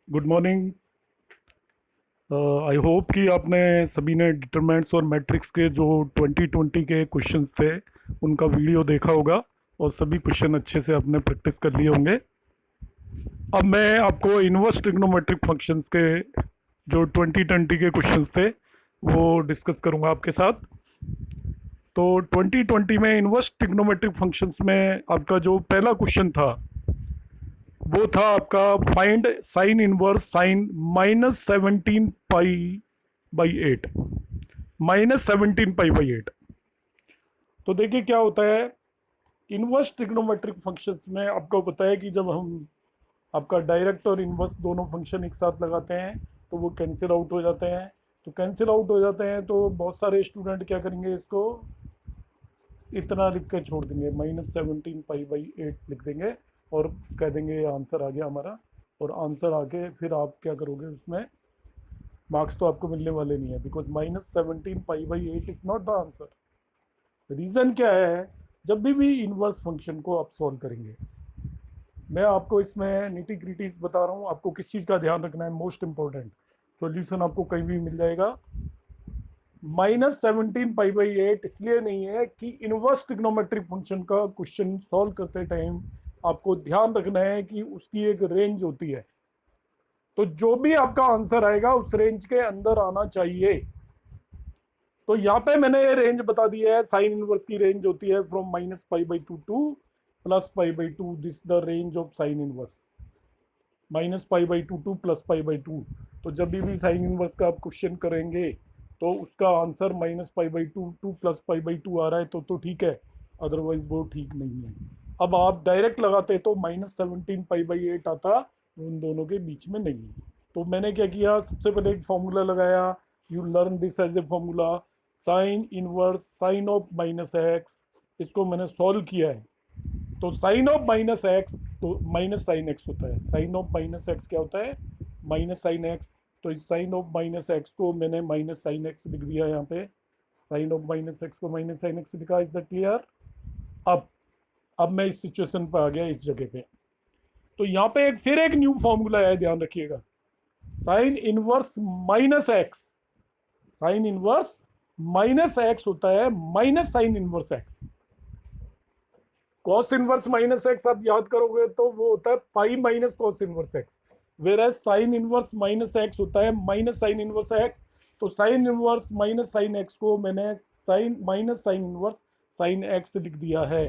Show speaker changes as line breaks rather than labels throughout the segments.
Good morning. I hope कि आपने सभी ने डिटरमिनेंट्स और मैट्रिक्स के जो 2020 के क्वेश्चंस थे उनका वीडियो देखा होगा और सभी क्वेश्चन अच्छे से आपने प्रैक्टिस कर लिए होंगे। अब मैं आपको इनवर्स ट्रिग्नोमेट्रिक फंक्शंस के जो 2020 के क्वेश्चंस थे वो डिस्कस करूंगा आपके साथ। तो 2020 में इनवर्स ट्रिग्नोमेट्रिक फंक्शंस में आपका जो पहला क्वेश्चन था वो था आपका फाइंड साइन इनवर्स साइन -17 पाई/8। -17 पाई/8। तो देखिए क्या होता है इनवर्स ट्रिग्नोमेट्रिक फंक्शंस में, आपको पता है कि जब हम आपका डायरेक्ट और इनवर्स दोनों फंक्शन एक साथ लगाते हैं तो वो कैंसिल आउट हो जाते हैं। तो कैंसिल आउट हो जाते हैं तो बहुत सारे स्टूडेंट क्या करेंगे, इसको इतना लिख के छोड़ देंगे, -17 पाई/8 लिख देंगे और कह देंगे ये आंसर आ गया हमारा। और आंसर आके फिर आप क्या करोगे, उसमें मार्क्स तो आपको मिलने वाले नहीं है, बिकॉज -17 पाई/8 is not the answer. Reason क्या है, जब भी इनवर्स फंक्शन को आप सॉल्व करेंगे, मैं आपको इसमें निटी ग्रिटीज बता रहा हूँ, आपको किस चीज़ का ध्यान रखना है, मोस्ट इंपॉर्टेंट सॉल्यूशन आपको कहीं भी मिल जाएगा। -17 पाई/8 इसलिए नहीं है कि इनवर्स ट्रिग्नोमेट्रिक फंक्शन का क्वेश्चन सॉल्व करते टाइम आपको ध्यान रखना है कि उसकी एक रेंज होती है। तो जो भी आपका आंसर आएगा उस रेंज के अंदर आना चाहिए। तो यहाँ पे मैंने ये रेंज बता दी है, साइन इनवर्स की रेंज होती है from -π/2 to +π/2। This the range of sine inverse, -π/2 to +π/2। तो जब भी साइन इनवर्स का आप क्वेश्चन करेंगे तो उसका आंसर -π/2 टू +π/2 आ रहा है तो ठीक है, अदरवाइज वो ठीक नहीं है। अब आप डायरेक्ट लगाते तो -17 π/8 आता, उन दोनों के बीच में नहीं। तो मैंने क्या किया, सबसे पहले एक फॉर्मूला लगाया। You learn this as a formula, sine inverse sine of -x। इसको मैंने सॉल्व किया है। तो साइन ऑफ -x तो माइनस साइन एक्स होता है। साइन ऑफ -x क्या होता है, माइनस साइन एक्स। तो इस साइन ऑफ -x को मैंने माइनस साइन एक्स लिख दिया यहाँ पे। साइन ऑफ -x को माइनस साइन एक्स लिखा। Is that clear? अब अब मैं इस सिचुएशन पर आ गया, इस जगह पे। तो यहाँ पे फिर एक न्यू फॉर्मूला है, ध्यान रखिएगा। Sine inverse -x, sine inverse -x होता है minus sine inverse x. Cos inverse -x आप याद करोगे तो वो होता है pi minus cos inverse x. Whereas sine inverse -x होता है माइनस साइन इनवर्स एक्स। तो sine inverse minus sine x को मैंने sine minus sine inverse sine x लिख दिया है।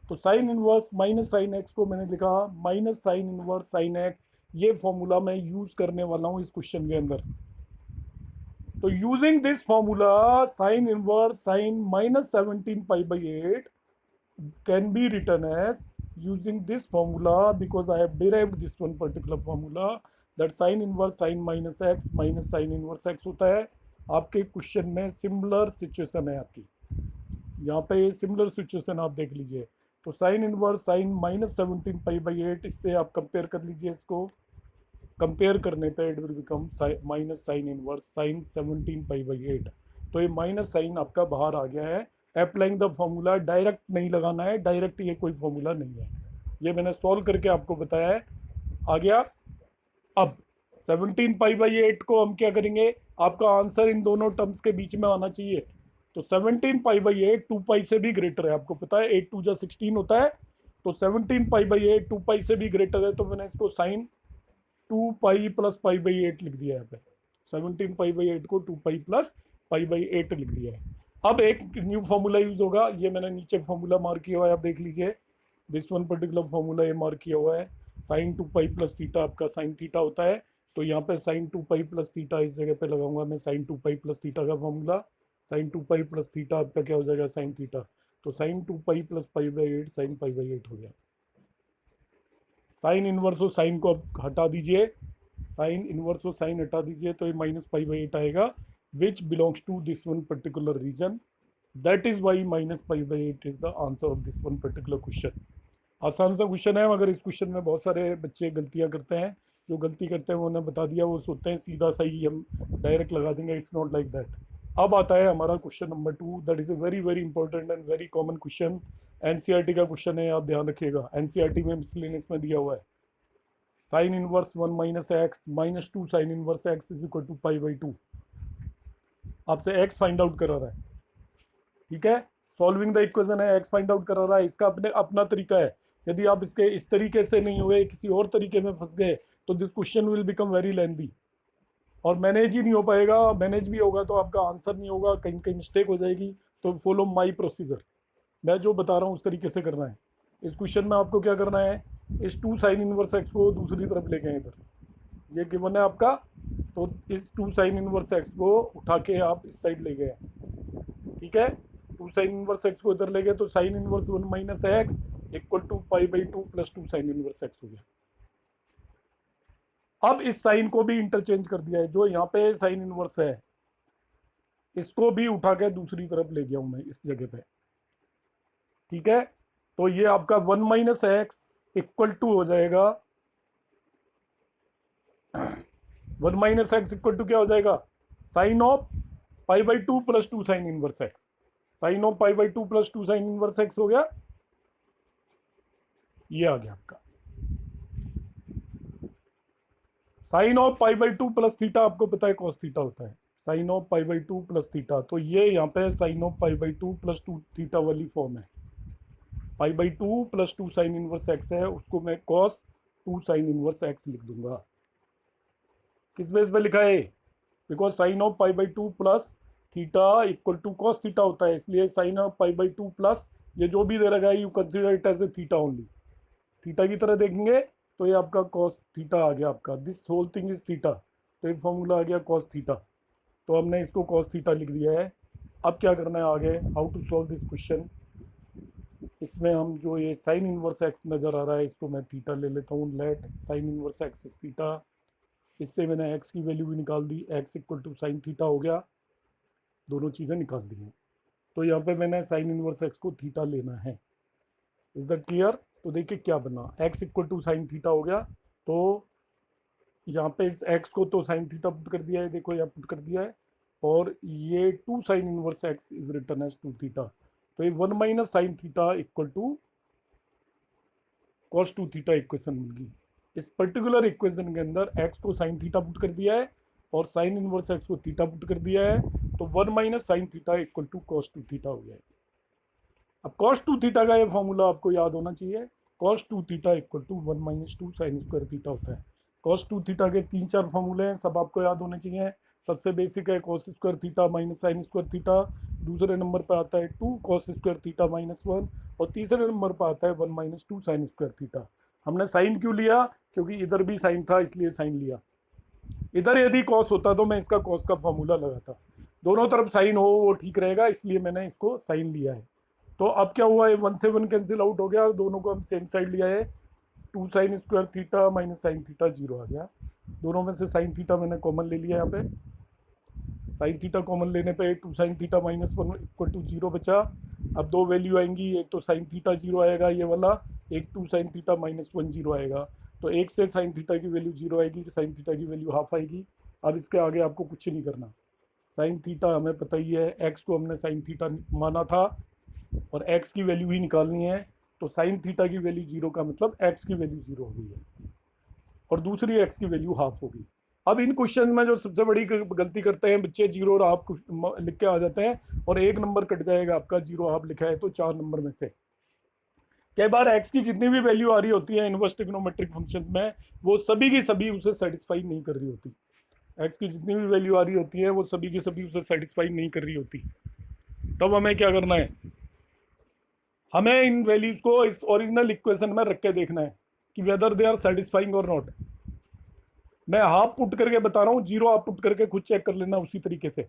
तो sine inverse minus sine x को मैंने लिखा minus sine inverse sine x. ये फॉर्मूला मैं यूज करने वाला हूं इस क्वेश्चन के अंदर। तो using this formula, sine inverse sign -17 π/8 can be written as, using this formula, because I have derived this one particular formula, that sin inverse sin -x minus sin inverse x होता है। आपके question में similar situation है आपकी, यहाँ पे similar situation आप देख लीजिए। तो साइन इनवर्स साइन -17 π/8, इससे आप कंपेयर कर लीजिए। इसको कंपेयर करने पे it will become minus sine inverse sign 17 π/8। तो ये माइनस साइन आपका बाहर आ गया है। अप्लाइंग द फॉर्मूला, डायरेक्ट नहीं लगाना है, डायरेक्ट ये कोई फॉर्मूला नहीं है, ये मैंने सॉल्व करके आपको बताया है। आ गया। अब 17 π/8 को हम क्या करेंगे, आपका आंसर इन दोनों टर्म्स के बीच में आना चाहिए। तो 17 π/8 2 पाई से भी ग्रेटर है, आपको पता है 8 2 16 होता है। तो 17 π/8 2 पाई से भी ग्रेटर है, तो मैंने इसको साइन 2 पाई प्लस π/8 लिख दिया है यहाँ पे। 17 π/8 को 2 पाई प्लस π/8 लिख दिया है। अब एक न्यू फॉर्मूला यूज होगा, ये मैंने नीचे फॉर्मूला मार्क किया हुआ है, आप देख लीजिए। दिस वन पर्टिकुलर फॉर्मूला ये मार्क किया हुआ है। साइन 2 पाई प्लस थीटा आपका साइन थीटा होता है। तो यहाँ पे साइन 2 पाई प्लस थीटा इस जगह पे लगाऊंगा मैं, साइन 2 पाई प्लस थीटा का formula. Sine 2 pi plus theta आपका क्या हो जाएगा, साइन थीटा। तो साइन 2 पाई प्लस π/8 साइन π/8 हो गया। साइन इनवर्स और साइन को आप हटा दीजिए, साइन इनवर्स और साइन हटा दीजिए, तो ये -π/8 आएगा, which belongs to this one particular region. That is why -π/8 is the answer of this one particular question. आसान सा क्वेश्चन है, मगर इस क्वेश्चन में बहुत सारे बच्चे गलतियां करते हैं। जो गलती करते हैं वो उन्हें बता दिया, वो सोचते हैं सीधा सही हम डायरेक्ट लगा देंगे। It's not like that. अब आता है हमारा question number 2, that is a very very important and very common question. NCERT का क्वेश्चन है, आप ध्यान रखिएगा। एनसीईआरटी में मिसलेनियस में दिया हुआ है। Sine inverse 1 minus x minus 2 sine inverse x is equal to pi by 2। आपसे एक्स फाइंड आउट करा रहा है, ठीक है। सॉल्विंग द इक्वेशन है, एक्स फाइंड आउट करा रहा है, इसका अपने अपना तरीका है। यदि आप इसके इस तरीके से नहीं हुए, किसी और तरीके में फंस गए, तो this question will become very lengthy और मैनेज ही नहीं हो पाएगा। मैनेज भी होगा तो आपका आंसर नहीं होगा, कहीं कहीं मिस्टेक हो जाएगी। तो फॉलो माई प्रोसीजर, मैं जो बता रहा हूँ उस तरीके से करना है। इस क्वेश्चन में आपको क्या करना है, इस 2 साइन इनवर्स एक्स को दूसरी तरफ लेके आए इधर, ये गिवन है आपका। तो इस 2 साइन इनवर्स एक्स को उठा के आप इस साइड ले गए, ठीक है। 2 साइन इनवर्स एक्स को इधर ले गए तो sine inverse 1 minus x equal to pi by 2 plus 2 sine inverse x हो गया। अब इस साइन को भी इंटरचेंज कर दिया है, जो यहाँ पे साइन इनवर्स है इसको भी उठा के दूसरी तरफ ले गया हूं मैं इस जगह पे, ठीक है। तो ये आपका 1 माइनस एक्स इक्वल टू हो जाएगा 1 माइनस एक्स इक्वल टू क्या हो जाएगा, sine of pi by 2 plus 2 sine inverse x. Sine of pi by 2 plus 2 sine inverse x हो गया, ये आ गया आपका। Sine of pi by 2 plus theta आपको पता है कॉस थीटा होता है, sine of pi by 2 plus theta. तो ये यहाँ पे sine of pi by 2 plus 2 theta वाली फॉर्म है। Pi by 2 plus 2 sine inverse x है, उसको मैं कॉस 2 साइन इनवर्स एक्स लिख दूंगा। किस बेस पे लिखा है, because sine of pi by 2 plus theta equal to cos theta होता है, इसलिए sine of pi by 2 plus ये जो भी दे रखा है you consider it as a theta only, theta की तरह देखेंगे तो ये आपका कॉस थीटा आ गया आपका, this whole thing is theta. तो एक फॉर्मूला आ गया कॉस थीटा, तो हमने इसको कॉस थीटा लिख दिया है। अब क्या करना है आगे, how to solve this question. इसमें हम जो ये साइन इनवर्स एक्स नज़र आ रहा है इसको मैं थीटा ले लेता हूँ, let sine inverse x is theta. इससे मैंने एक्स की वैल्यू भी निकाल दी, x equal to sine theta हो गया, दोनों चीज़ें निकाल दी हैं। तो यहाँ पे मैंने साइन इनवर्स एक्स को थीटा लेना है, इज दैट क्लियर। तो देखिए क्या बना, x equal to sine theta हो गया। तो यहाँ पे इस एक्स को तो साइन थीटा पुट कर दिया है, देखो यहाँ पुट कर दिया है, और ये 2 sine inverse x is return as 2 theta. तो ये 1 minus sine theta equal to cos 2 theta equation मिल गई। इस पर्टिकुलर इक्वेशन के अंदर एक्स को साइन थीटा पुट कर दिया है और साइन इनवर्स एक्स को थीटा पुट कर दिया है, तो 1 minus sine theta equal to cos 2 theta हो गया है। अब cos 2 थीटा का ये फॉर्मूला आपको याद होना चाहिए, cos 2 theta equal to 1 minus 2 sine square theta होता है। cos 2 थीटा के 3-4 फॉर्मूले हैं, सब आपको याद होने चाहिए। सबसे बेसिक है cos square theta minus sign square theta, दूसरे नंबर पर आता है 2 cos स्क्वायर थीटा माइनस 1, और तीसरे नंबर पर आता है 1 माइनस 2 साइन स्क्वायर थीटा। हमने साइन क्यों लिया, क्योंकि इधर भी साइन था इसलिए साइन लिया। इधर यदि कॉस होता तो मैं इसका कॉस का फॉर्मूला लगाता, दोनों तरफ साइन हो वो ठीक रहेगा, इसलिए मैंने इसको साइन लिया है। तो अब क्या हुआ है, 1 से 1 कैंसिल आउट हो गया, दोनों को हम सेम साइड लिया है, 2 sine square theta minus sine theta 0 आ गया। दोनों में से साइन थीटा मैंने कॉमन ले लिया, यहाँ पे साइन थीटा कॉमन लेने पे 2 sine theta minus 1 equal to 0 बचा। अब दो वैल्यू आएंगी, एक तो साइन थीटा 0 आएगा ये वाला, एक 2 साइन थीटा माइनस 1 0 आएगा। तो एक से साइन थीटा की वैल्यू 0 आएगी, साइन थीटा की वैल्यू हाफ आएगी। अब इसके आगे आपको कुछ नहीं करना, साइन थीटा हमें पता ही है, एक्स को हमने साइन थीटा माना था और x की वैल्यू ही निकालनी है। तो साइन थीटा की वैल्यू 0 का मतलब x की वैल्यू 0 हो गई है और दूसरी x की वैल्यू हाफ होगी। अब इन क्वेश्चन में जो सबसे बड़ी गलती करते हैं बच्चे, 0 और हाफ लिख के आ जाते हैं और एक नंबर कट जाएगा आपका, 0 हाफ लिखा है तो 4 नंबर में से। कई बार x की जितनी भी वैल्यू आ रही होती है इनवर्स ट्रिग्नोमेट्रिक फंक्शन में, वो सभी की सभी उसे सेटिस्फाई नहीं कर रही होती। x की जितनी भी वैल्यू आ रही होती है वो सभी की सभी उसे सेटिस्फाई नहीं कर रही होती। तब हमें क्या करना है, हमें इन वैल्यूज को इस ओरिजिनल इक्वेशन में रख के देखना है कि वेदर दे आर सेटिस्फाइंग और नॉट। मैं हाफ पुट करके बता रहा हूँ, 0 आप पुट करके खुद चेक कर लेना उसी तरीके से।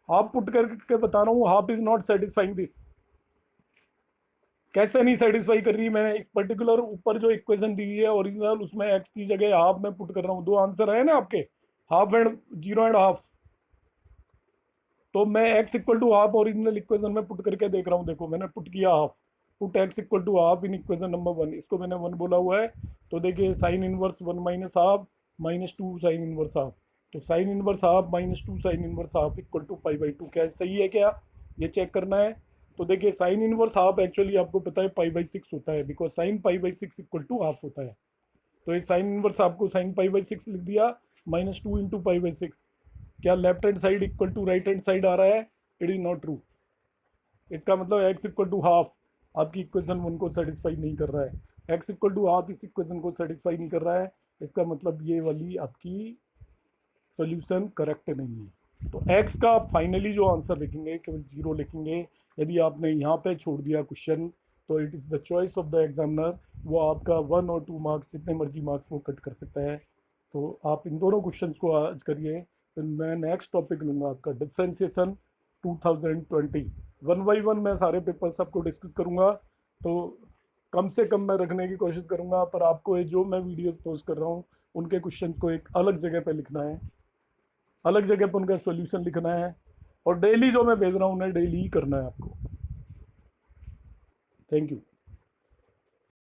हाफ पुट करके बता रहा हूँ, half is not satisfying this. कैसे नहीं सेटिस्फाई कर रही, मैंने इस पर्टिकुलर ऊपर जो इक्वेशन दी है ओरिजिनल, उसमें एक्स की जगह हाफ में पुट कर रहा हूँ। दो आंसर है ना आपके, हाफ एंड 0 एंड हाफ। तो मैं x equal to half original equation में पुट करके देख रहा हूँ, देखो मैंने पुट किया half, put x equal to half in equation number 1, इसको मैंने 1 बोला हुआ है। तो देखिए sine inverse 1 minus half minus 2 sine inverse half, तो sine inverse half minus 2 sine inverse half equal to pi by 2, क्या सही है क्या, ये चेक करना है। तो देखिए साइन इनवर्स हाफ एक्चुअली आपको पता है पाई बाई 6 होता है, because sine pi by 6 equal to half होता है। तो ये साइन इनवर्स आपको साइन पाई बाई 6 लिख दिया, -2 इंटू पाई बाई 6। क्या left hand side equal to right hand side आ रहा है? It is not true. इसका मतलब x इक्वल टू हाफ आपकी इक्वेशन 1 को सेटिस्फाई नहीं कर रहा है। x इक्वल टू हाफ इस इक्वेशन को सेटिस्फाई नहीं कर रहा है, इसका मतलब ये वाली आपकी सोल्यूशन करेक्ट नहीं है। तो x का आप फाइनली जो आंसर लिखेंगे केवल 0 लिखेंगे। यदि आपने यहाँ पे छोड़ दिया क्वेश्चन तो it is the choice of the examiner, वो आपका 1 और 2 मार्क्स जितने मर्जी मार्क्स वो कट कर सकता है। तो आप इन दोनों क्वेश्चंस को आज करिए। तो मैं नेक्स्ट टॉपिक लूँगा आपका डिफरेंशिएशन 2020। 1 बाई 1 मैं सारे पेपर्स आपको डिस्कस करूँगा, तो कम से कम मैं रखने की कोशिश करूँगा, पर आपको ये जो मैं वीडियोस पोस्ट कर रहा हूँ उनके क्वेश्चन को एक अलग जगह पे लिखना है, अलग जगह पर उनका सॉल्यूशन लिखना है, और डेली जो मैं भेज रहा हूँ उन्हें डेली ही करना है आपको। Thank you.